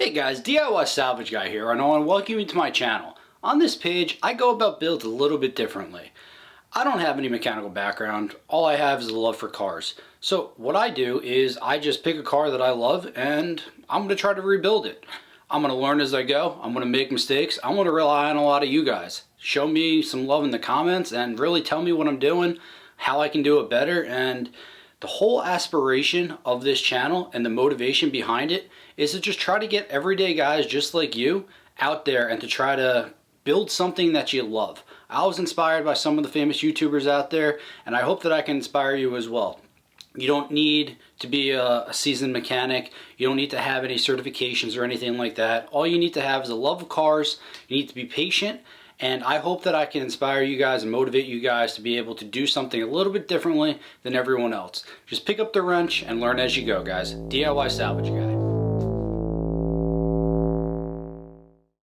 Hey guys, DIY Salvage Guy here, and I want to welcome you to my channel. On this page, I go about builds a little bit differently. I don't have any mechanical background. All I have is a love for cars. So what I do is I just pick a car that I love and I'm going to try to rebuild it. I'm going to learn as I go. I'm going to make mistakes. I'm going to rely on a lot of you guys. Show me some love in the comments and really tell me what I'm doing, how I can do it better. And the whole aspiration of this channel and the motivation behind it is to just try to get everyday guys just like you out there and to try to build something that you love. I was inspired by some of the famous YouTubers out there, and I hope that I can inspire you as well. You don't need to be a seasoned mechanic. You don't need to have any certifications or anything like that. All you need to have is a love of cars. You need to be patient. And I hope that I can inspire you guys and motivate you guys to be able to do something a little bit differently than everyone else. Just pick up the wrench and learn as you go, guys. DIY Salvage Guy.